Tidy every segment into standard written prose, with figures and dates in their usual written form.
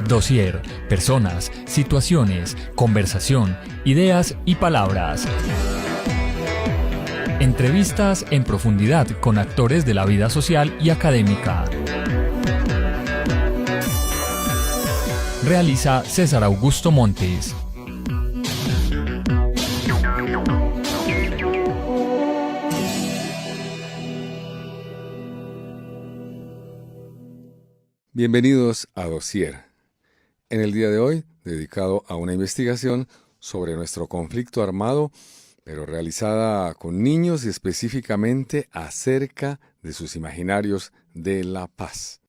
Dossier, personas, situaciones, conversación, ideas y palabras. Entrevistas en profundidad con actores de la vida social y académica. Realiza César Augusto Montes. Bienvenidos a Dossier. En el día de hoy, dedicado a una investigación sobre nuestro conflicto armado, pero realizada con niños y específicamente acerca de sus imaginarios de la paz.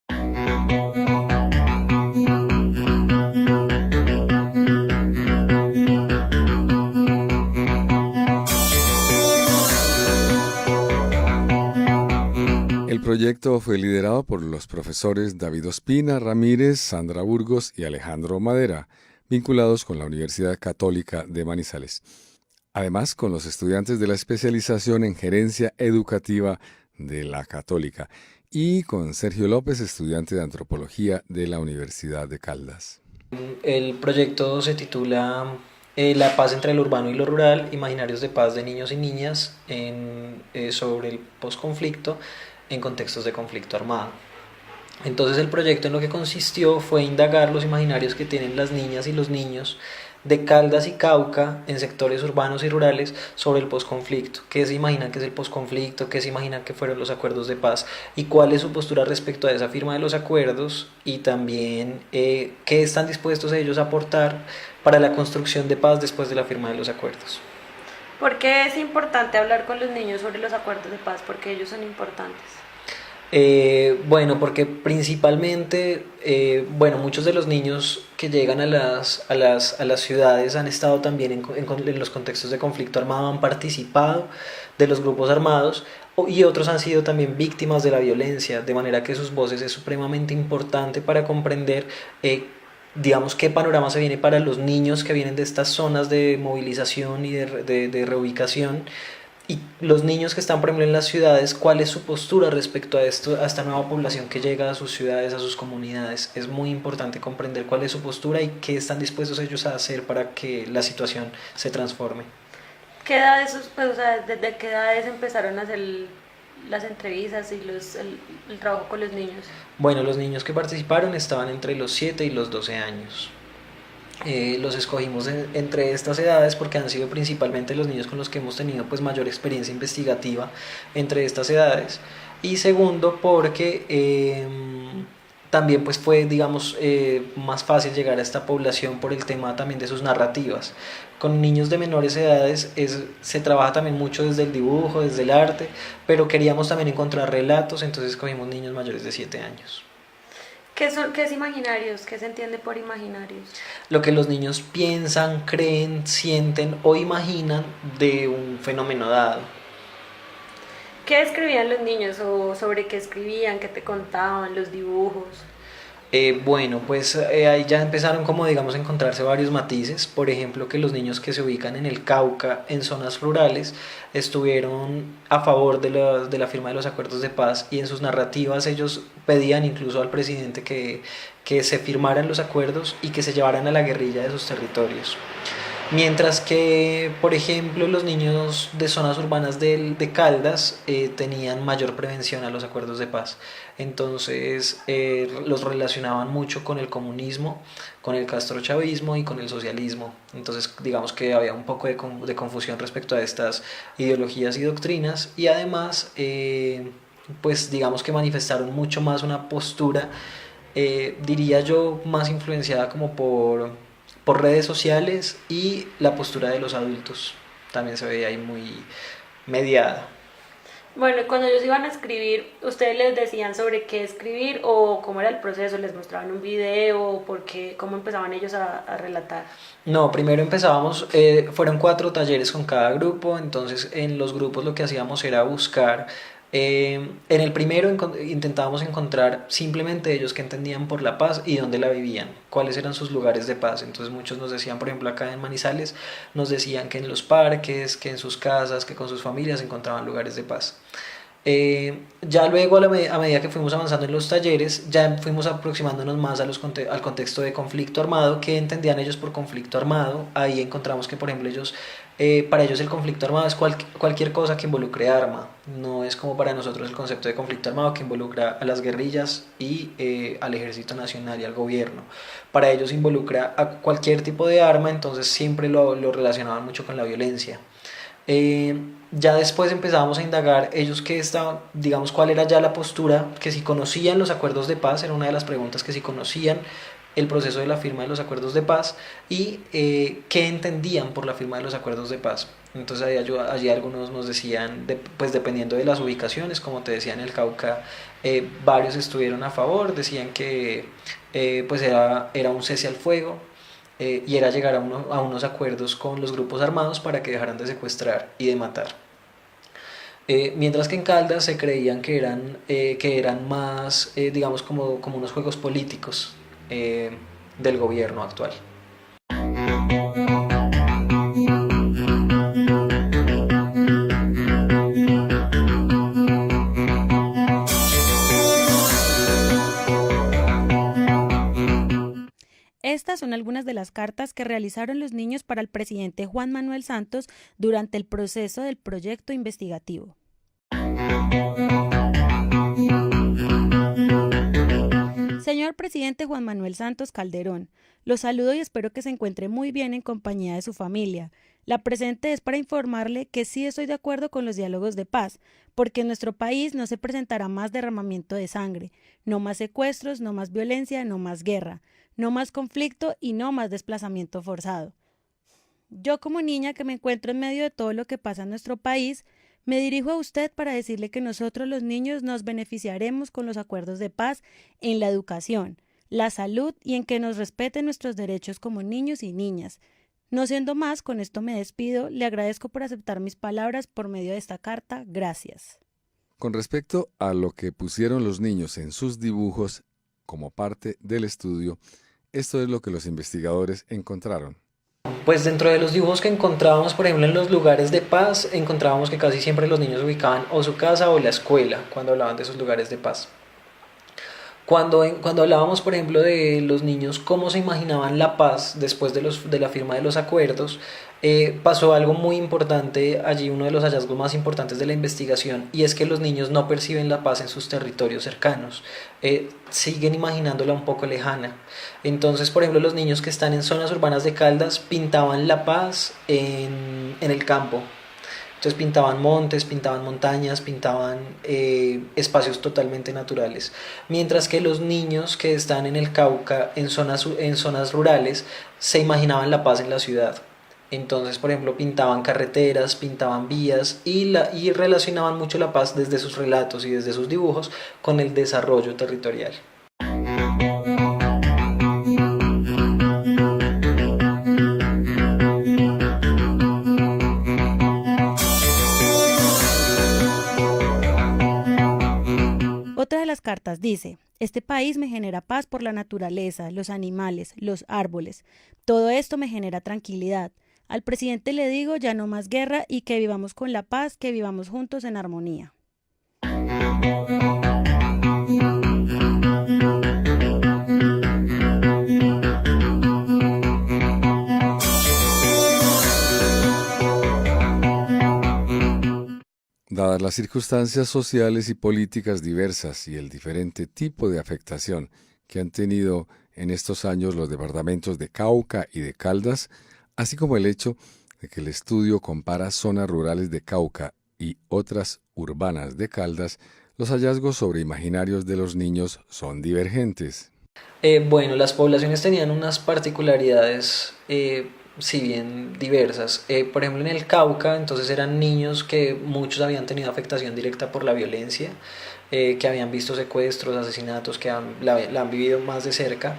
El proyecto fue liderado por los profesores David Ospina Ramírez, Sandra Burgos y Alejandro Madera, vinculados con la Universidad Católica de Manizales. Además, con los estudiantes de la especialización en gerencia educativa de la Católica y con Sergio López, estudiante de antropología de la Universidad de Caldas. El proyecto se titula La paz entre lo urbano y lo rural, imaginarios de paz de niños y niñas sobre el posconflicto en contextos de conflicto armado. Entonces el proyecto en lo que consistió fue indagar los imaginarios que tienen las niñas y los niños de Caldas y Cauca en sectores urbanos y rurales sobre el posconflicto. ¿Qué se imaginan que es el posconflicto? ¿Qué se imaginan que fueron los acuerdos de paz? ¿Y cuál es su postura respecto a esa firma de los acuerdos? Y también qué están dispuestos ellos a aportar para la construcción de paz después de la firma de los acuerdos. ¿Por qué es importante hablar con los niños sobre los acuerdos de paz? Porque ellos son importantes. Bueno, porque principalmente, muchos de los niños que llegan a las ciudades han estado también en los contextos de conflicto armado, han participado de los grupos armados y otros han sido también víctimas de la violencia, de manera que sus voces es supremamente importante para comprender qué panorama se viene para los niños que vienen de estas zonas de movilización y de reubicación. Y los niños que están, por ejemplo, en las ciudades, ¿cuál es su postura respecto a esto, a esta nueva población que llega a sus ciudades, a sus comunidades? Es muy importante comprender cuál es su postura y qué están dispuestos ellos a hacer para que la situación se transforme. ¿Qué edades, desde qué edades empezaron a hacer las entrevistas y el trabajo con los niños? Bueno, los niños que participaron estaban entre los 7 y los 12 años. Los escogimos entre estas edades porque han sido principalmente los niños con los que hemos tenido pues mayor experiencia investigativa entre estas edades, y segundo porque también pues fue más fácil llegar a esta población por el tema también de sus narrativas. Con niños de menores edades se trabaja también mucho desde el dibujo, desde el arte, pero queríamos también encontrar relatos, entonces escogimos niños mayores de 7 años. ¿Qué es imaginarios? ¿Qué se entiende por imaginarios? Lo que los niños piensan, creen, sienten o imaginan de un fenómeno dado. ¿Qué escribían los niños o sobre qué escribían, qué te contaban, los dibujos? Ahí ya empezaron a encontrarse varios matices. Por ejemplo, que los niños que se ubican en el Cauca, en zonas rurales, estuvieron a favor de la firma de los acuerdos de paz, y en sus narrativas ellos pedían incluso al presidente que se firmaran los acuerdos y que se llevaran a la guerrilla de sus territorios. Mientras que, por ejemplo, los niños de zonas urbanas de Caldas tenían mayor prevención a los acuerdos de paz. Entonces los relacionaban mucho con el comunismo, con el castrochavismo y con el socialismo. Entonces digamos que había un poco de confusión respecto a estas ideologías y doctrinas, y además digamos que manifestaron mucho más una postura, diría yo, más influenciada como por redes sociales, y la postura de los adultos también se veía ahí muy mediada. Bueno, cuando ellos iban a escribir, ¿ustedes les decían sobre qué escribir o cómo era el proceso? ¿Les mostraban un video? ¿Cómo empezaban ellos a relatar? No, primero empezábamos, fueron 4 talleres con cada grupo. Entonces en los grupos lo que hacíamos era buscar. En el primero intentábamos encontrar simplemente ellos que entendían por la paz y dónde la vivían, cuáles eran sus lugares de paz. Entonces muchos nos decían, por ejemplo acá en Manizales, nos decían que en los parques, que en sus casas, que con sus familias encontraban lugares de paz. Ya luego, a medida que fuimos avanzando en los talleres, ya fuimos aproximándonos más a al contexto de conflicto armado, que entendían ellos por conflicto armado. Ahí encontramos que, por ejemplo, para ellos el conflicto armado es cualquier cosa que involucre arma. No es como para nosotros el concepto de conflicto armado que involucra a las guerrillas y al Ejército Nacional y al gobierno. Para ellos involucra a cualquier tipo de arma, entonces siempre lo relacionaban mucho con la violencia. Eh, ya después empezábamos a indagar ellos qué estaban, digamos, cuál era ya la postura, que si conocían los acuerdos de paz, era una de las preguntas, que si conocían el proceso de la firma de los acuerdos de paz y qué entendían por la firma de los acuerdos de paz. Entonces allí algunos nos decían, pues dependiendo de las ubicaciones, como te decía en el Cauca, varios estuvieron a favor, decían que pues era un cese al fuego, y era llegar a unos acuerdos con los grupos armados para que dejaran de secuestrar y de matar. Mientras que en Caldas se creían que eran más, digamos, como unos juegos políticos del gobierno actual. Estas son algunas de las cartas que realizaron los niños para el presidente Juan Manuel Santos durante el proceso del proyecto investigativo. Señor presidente Juan Manuel Santos Calderón, lo saludo y espero que se encuentre muy bien en compañía de su familia. La presente es para informarle que sí estoy de acuerdo con los diálogos de paz, porque en nuestro país no se presentará más derramamiento de sangre, no más secuestros, no más violencia, no más guerra, no más conflicto y no más desplazamiento forzado. Yo como niña que me encuentro en medio de todo lo que pasa en nuestro país, me dirijo a usted para decirle que nosotros los niños nos beneficiaremos con los acuerdos de paz en la educación, la salud y en que nos respeten nuestros derechos como niños y niñas. No siendo más, con esto me despido. Le agradezco por aceptar mis palabras por medio de esta carta. Gracias. Con respecto a lo que pusieron los niños en sus dibujos como parte del estudio, esto es lo que los investigadores encontraron. Pues dentro de los dibujos que encontrábamos, por ejemplo, en los lugares de paz, encontrábamos que casi siempre los niños ubicaban o su casa o la escuela cuando hablaban de esos lugares de paz. Cuando hablábamos, por ejemplo, de los niños, cómo se imaginaban la paz después de la firma de los acuerdos, pasó algo muy importante allí, uno de los hallazgos más importantes de la investigación, y es que los niños no perciben la paz en sus territorios cercanos, siguen imaginándola un poco lejana. Entonces, por ejemplo, los niños que están en zonas urbanas de Caldas pintaban la paz en el campo. Entonces pintaban montes, pintaban montañas, pintaban espacios totalmente naturales. Mientras que los niños que están en el Cauca, en zonas rurales, se imaginaban la paz en la ciudad. Entonces, por ejemplo, pintaban carreteras, pintaban vías y relacionaban mucho la paz desde sus relatos y desde sus dibujos con el desarrollo territorial. Otra de las cartas dice: este país me genera paz por la naturaleza, los animales, los árboles. Todo esto me genera tranquilidad. Al presidente le digo ya no más guerra y que vivamos con la paz, que vivamos juntos en armonía. Dadas las circunstancias sociales y políticas diversas y el diferente tipo de afectación que han tenido en estos años los departamentos de Cauca y de Caldas, así como el hecho de que el estudio compara zonas rurales de Cauca y otras urbanas de Caldas, los hallazgos sobre imaginarios de los niños son divergentes. Bueno, las poblaciones tenían unas particularidades, si bien diversas. Por ejemplo, en el Cauca, entonces eran niños que muchos habían tenido afectación directa por la violencia, que habían visto secuestros, asesinatos, que la han vivido más de cerca.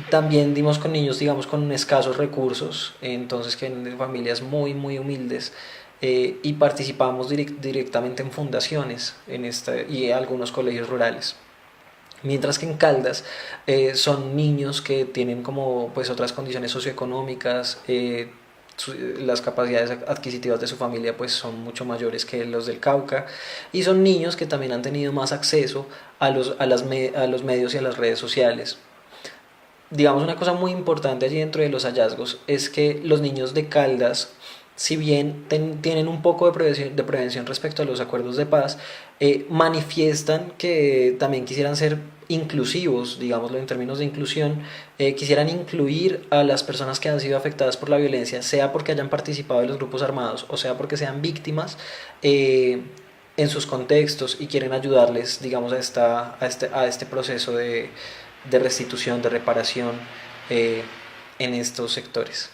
También dimos con niños, digamos, con escasos recursos, entonces que en familias muy, muy humildes, y participamos directamente en fundaciones y algunos colegios rurales. Mientras que en Caldas son niños que tienen como pues otras condiciones socioeconómicas, las capacidades adquisitivas de su familia pues son mucho mayores que los del Cauca, y son niños que también han tenido más acceso a los medios y a las redes sociales. Digamos, una cosa muy importante allí dentro de los hallazgos es que los niños de Caldas, si bien tienen un poco de prevención respecto a los acuerdos de paz, manifiestan que también quisieran ser inclusivos, digámoslo en términos de inclusión, quisieran incluir a las personas que han sido afectadas por la violencia, sea porque hayan participado en los grupos armados o sea porque sean víctimas, en sus contextos, y quieren ayudarles, digamos, a este proceso de restitución, de reparación en estos sectores.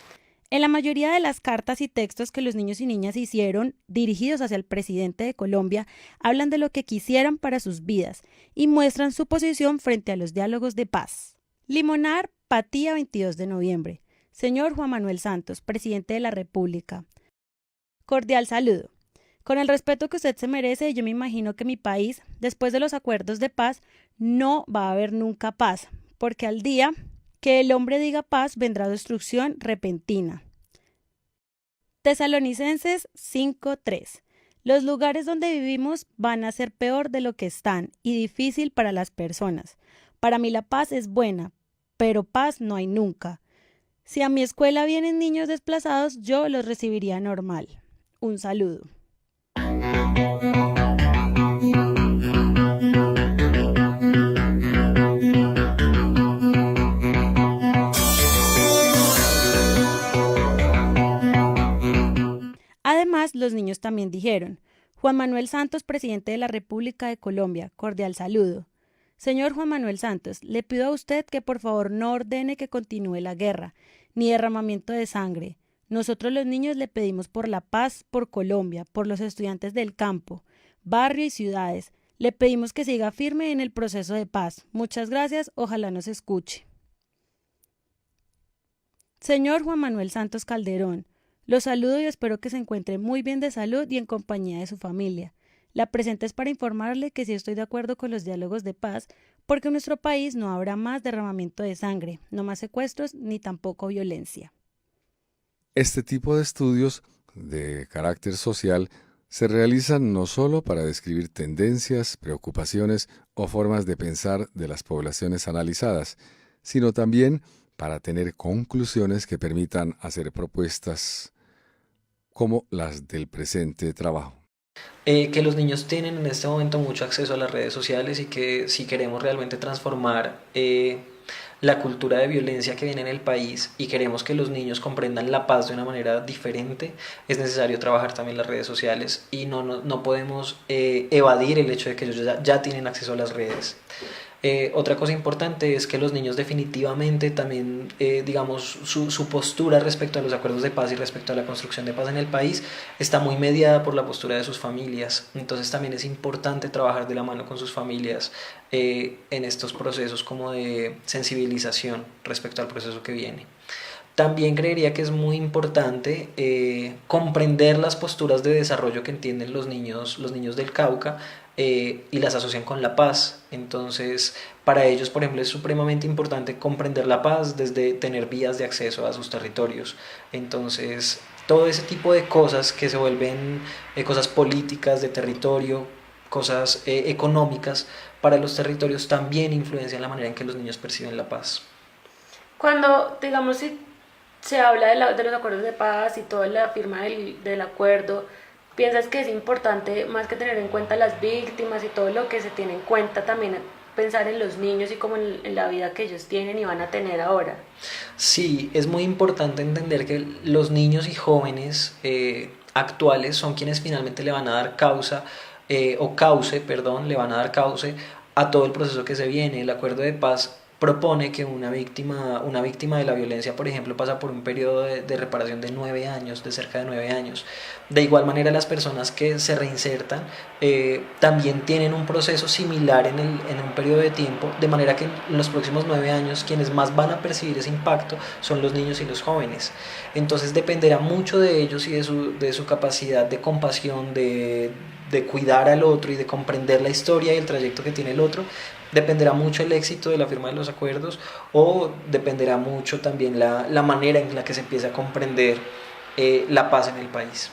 En la mayoría de las cartas y textos que los niños y niñas hicieron, dirigidos hacia el presidente de Colombia, hablan de lo que quisieran para sus vidas y muestran su posición frente a los diálogos de paz. Limonar, Patía, 22 de noviembre. Señor Juan Manuel Santos, presidente de la República. Cordial saludo. Con el respeto que usted se merece, yo me imagino que mi país, después de los acuerdos de paz, no va a haber nunca paz, porque al día que el hombre diga paz, vendrá destrucción repentina. Tesalonicenses 5:3. Los lugares donde vivimos van a ser peor de lo que están y difícil para las personas. Para mí la paz es buena, pero paz no hay nunca. Si a mi escuela vienen niños desplazados, yo los recibiría normal. Un saludo. Además, los niños también dijeron: Juan Manuel Santos, presidente de la República de Colombia, cordial saludo. Señor Juan Manuel Santos, le pido a usted que por favor no ordene que continúe la guerra, ni derramamiento de sangre. Nosotros los niños le pedimos por la paz, por Colombia, por los estudiantes del campo, barrio y ciudades. Le pedimos que siga firme en el proceso de paz. Muchas gracias, ojalá nos escuche. Señor Juan Manuel Santos Calderón, lo saludo y espero que se encuentre muy bien de salud y en compañía de su familia. La presente es para informarle que sí estoy de acuerdo con los diálogos de paz, porque en nuestro país no habrá más derramamiento de sangre, no más secuestros ni tampoco violencia. Este tipo de estudios de carácter social se realizan no solo para describir tendencias, preocupaciones o formas de pensar de las poblaciones analizadas, sino también para tener conclusiones que permitan hacer propuestas como las del presente trabajo. Que los niños tienen en este momento mucho acceso a las redes sociales, y que si queremos realmente transformar la cultura de violencia que viene en el país y queremos que los niños comprendan la paz de una manera diferente, es necesario trabajar también las redes sociales, y no podemos evadir el hecho de que ellos ya tienen acceso a las redes. Otra cosa importante es que los niños definitivamente también, digamos, su postura respecto a los acuerdos de paz y respecto a la construcción de paz en el país está muy mediada por la postura de sus familias. Entonces también es importante trabajar de la mano con sus familias en estos procesos como de sensibilización respecto al proceso que viene. También creería que es muy importante comprender las posturas de desarrollo que entienden los niños del Cauca, y las asocian con la paz. Entonces, para ellos, por ejemplo, es supremamente importante comprender la paz desde tener vías de acceso a sus territorios. Entonces, todo ese tipo de cosas que se vuelven cosas políticas de territorio, cosas económicas para los territorios, también influencian la manera en que los niños perciben la paz. Cuando, digamos, si se habla de los acuerdos de paz y toda la firma del acuerdo, ¿piensas que es importante, más que tener en cuenta las víctimas y todo lo que se tiene en cuenta, también pensar en los niños y como en la vida que ellos tienen y van a tener ahora? Sí, es muy importante entender que los niños y jóvenes actuales son quienes finalmente le van a dar le van a dar cauce a todo el proceso que se viene. El acuerdo de paz propone que una víctima de la violencia, por ejemplo, pasa por un periodo de reparación de 9 años, de cerca de 9 años. De igual manera, las personas que se reinsertan también tienen un proceso similar en un periodo de tiempo, de manera que en los próximos 9 años quienes más van a percibir ese impacto son los niños y los jóvenes. Entonces dependerá mucho de ellos y de su capacidad de compasión, de cuidar al otro y de comprender la historia y el trayecto que tiene el otro. Dependerá mucho el éxito de la firma de los acuerdos, o dependerá mucho también la manera en la que se empieza a comprender la paz en el país.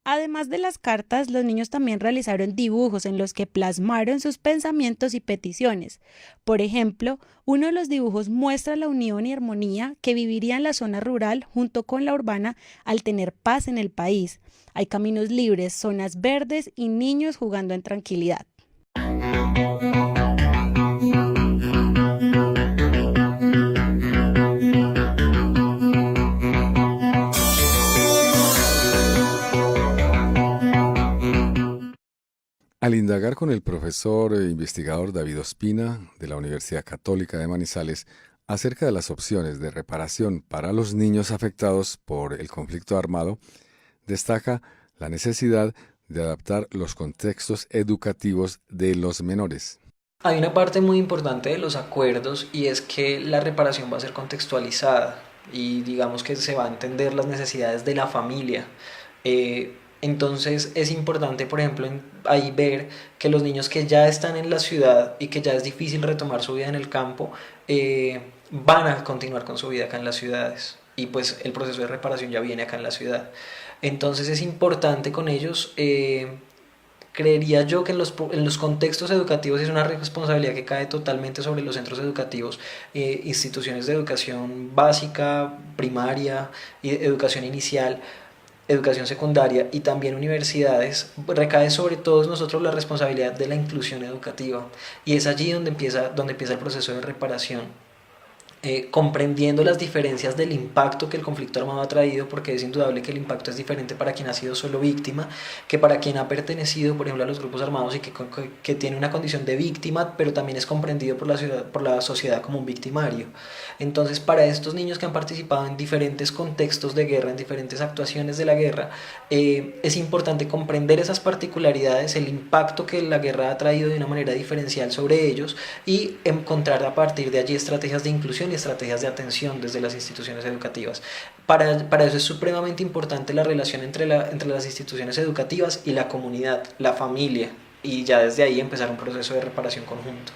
Además de las cartas, los niños también realizaron dibujos en los que plasmaron sus pensamientos y peticiones. Por ejemplo, uno de los dibujos muestra la unión y armonía que viviría en la zona rural junto con la urbana al tener paz en el país. Hay caminos libres, zonas verdes y niños jugando en tranquilidad. Al indagar con el profesor e investigador David Ospina de la Universidad Católica de Manizales acerca de las opciones de reparación para los niños afectados por el conflicto armado, destaca la necesidad de adaptar los contextos educativos de los menores. Hay una parte muy importante de los acuerdos y es que la reparación va a ser contextualizada y digamos que se va a entender las necesidades de la familia. Entonces es importante, por ejemplo, ahí ver que los niños que ya están en la ciudad y que ya es difícil retomar su vida en el campo, van a continuar con su vida acá en las ciudades y pues el proceso de reparación ya viene acá en la ciudad. Entonces es importante con ellos, creería yo que en los contextos educativos es una responsabilidad que cae totalmente sobre los centros educativos, instituciones de educación básica, primaria, educación inicial, educación secundaria y también universidades. Recae sobre todos nosotros la responsabilidad de la inclusión educativa y es allí donde empieza el proceso de reparación. Comprendiendo las diferencias del impacto que el conflicto armado ha traído, porque es indudable que el impacto es diferente para quien ha sido solo víctima que para quien ha pertenecido, por ejemplo, a los grupos armados y que tiene una condición de víctima, pero también es comprendido por la sociedad como un victimario. Entonces, para estos niños que han participado en diferentes contextos de guerra, en diferentes actuaciones de la guerra, es importante comprender esas particularidades, el impacto que la guerra ha traído de una manera diferencial sobre ellos y encontrar a partir de allí estrategias de inclusión y estrategias de atención desde las instituciones educativas. Para eso es supremamente importante la relación entre las instituciones educativas y la comunidad, la familia, y ya desde ahí empezar un proceso de reparación conjunto.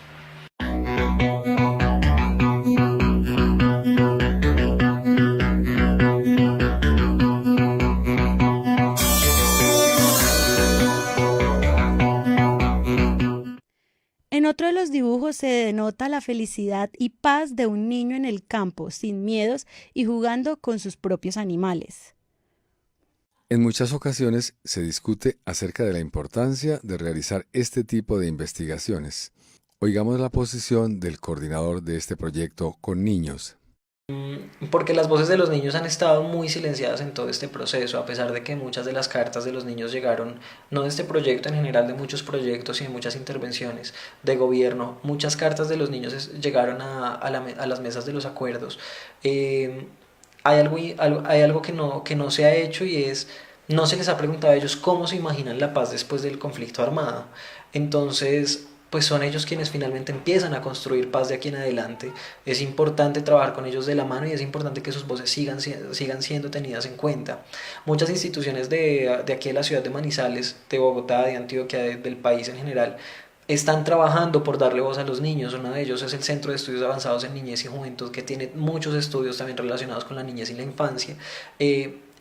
En otro de los dibujos se denota la felicidad y paz de un niño en el campo, sin miedos y jugando con sus propios animales. En muchas ocasiones se discute acerca de la importancia de realizar este tipo de investigaciones. Oigamos la posición del coordinador de este proyecto con niños. Porque las voces de los niños han estado muy silenciadas en todo este proceso, a pesar de que muchas de las cartas de los niños llegaron, no de este proyecto, en general de muchos proyectos y de muchas intervenciones de gobierno, muchas cartas de los niños llegaron a las mesas de los acuerdos. Hay algo que no se ha hecho y es, no se les ha preguntado a ellos cómo se imaginan la paz después del conflicto armado. Entonces, pues son ellos quienes finalmente empiezan a construir paz de aquí en adelante. Es importante trabajar con ellos de la mano y es importante que sus voces sigan siendo tenidas en cuenta. Muchas instituciones de aquí de la ciudad de Manizales, de Bogotá, de Antioquia, del país en general, están trabajando por darle voz a los niños. Uno de ellos es el Centro de Estudios Avanzados en Niñez y Juventud, que tiene muchos estudios también relacionados con la niñez y la infancia,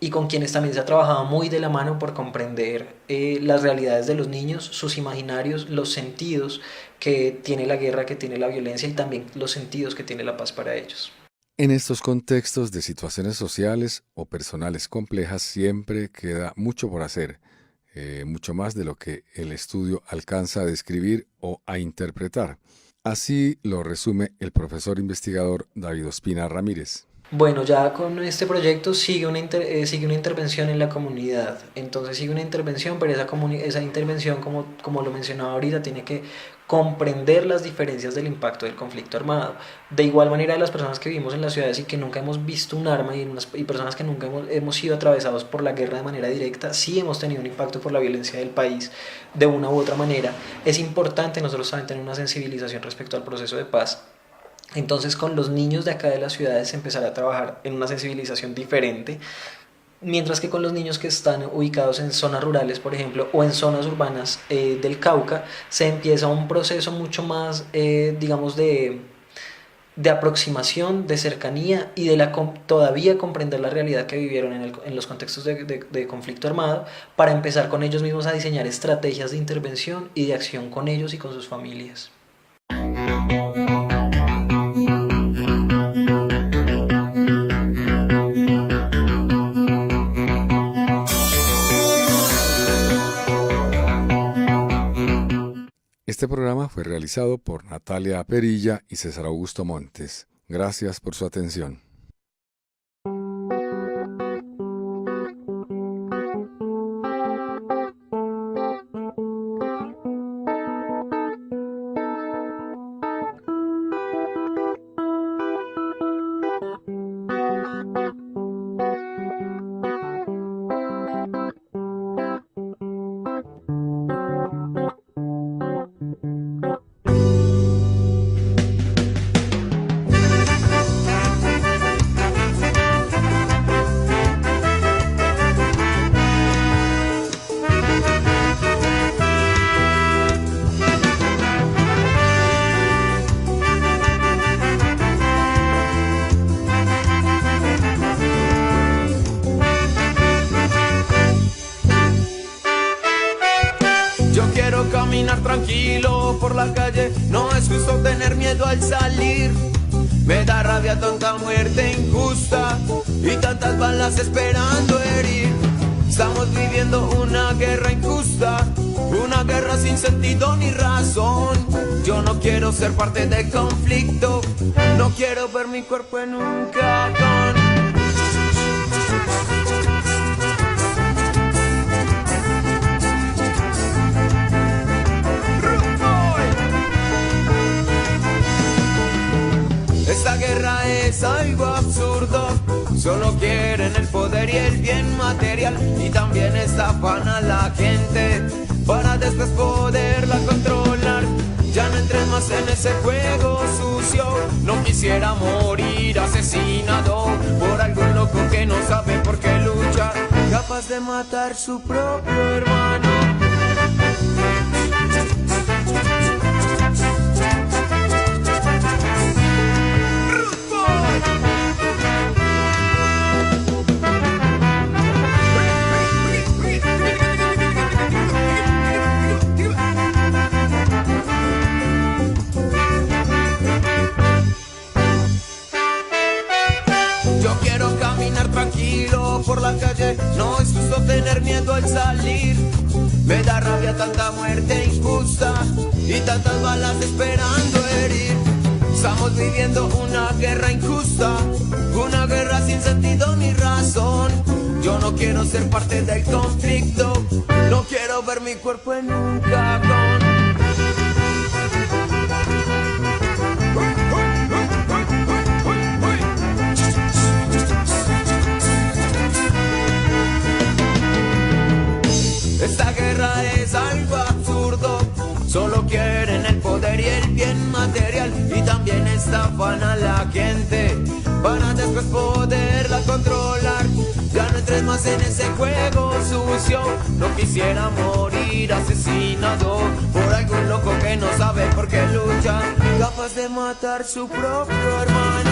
y con quienes también se ha trabajado muy de la mano por comprender las realidades de los niños, sus imaginarios, los sentidos que tiene la guerra, que tiene la violencia y también los sentidos que tiene la paz para ellos. En estos contextos de situaciones sociales o personales complejas siempre queda mucho por hacer, mucho más de lo que el estudio alcanza a describir o a interpretar. Así lo resume el profesor investigador David Ospina Ramírez. Bueno, ya con este proyecto sigue una intervención en la comunidad. Entonces sigue una intervención, pero esa intervención, como lo mencionaba ahorita, tiene que comprender las diferencias del impacto del conflicto armado. De igual manera, las personas que vivimos en las ciudades y que nunca hemos visto un arma y personas que nunca hemos sido atravesados por la guerra de manera directa, sí hemos tenido un impacto por la violencia del país de una u otra manera. Es importante nosotros también tener una sensibilización respecto al proceso de paz. Entonces, con los niños de acá de las ciudades empezar a trabajar en una sensibilización diferente Mientras que con los niños que están ubicados en zonas rurales, por ejemplo, o en zonas urbanas del Cauca, se empieza un proceso mucho más, digamos, de aproximación, de cercanía y de todavía comprender la realidad que vivieron en los contextos de conflicto armado, para empezar con ellos mismos a diseñar estrategias de intervención y de acción con ellos y con sus familias. Este programa fue realizado por Natalia Perilla y César Augusto Montes. Gracias por su atención. Tranquilo por la calle, no es justo tener miedo al salir. Me da rabia tanta muerte injusta y tantas balas esperando herir. Estamos viviendo una guerra injusta, una guerra sin sentido ni razón. Yo no quiero ser parte del conflicto, no quiero ver mi cuerpo en un cajón. Esta guerra es algo absurdo, solo quieren el poder y el bien material, y también estafan a la gente para después poderla controlar. Ya no entres más en ese juego sucio, no quisiera morir asesinado por algún loco que no sabe por qué luchar, capaz de matar su propio hermano. Tranquilo por la calle, no es justo tener miedo al salir. Me da rabia tanta muerte injusta y tantas balas esperando herir. Estamos viviendo una guerra injusta, una guerra sin sentido ni razón. Yo no quiero ser parte del conflicto, no quiero ver mi cuerpo en un cajón. Esta guerra es algo absurdo, solo quieren el poder y el bien material, y también estafan a la gente para después poderla controlar. Ya no entres más en ese juego sucio, no quisiera morir asesinado por algún loco que no sabe por qué lucha, capaz de matar su propio hermano.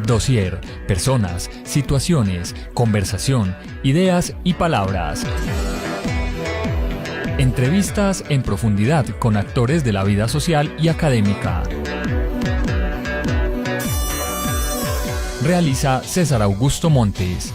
Dossier, personas, situaciones, conversación, ideas y palabras. Entrevistas en profundidad con actores de la vida social y académica. Realiza César Augusto Montes.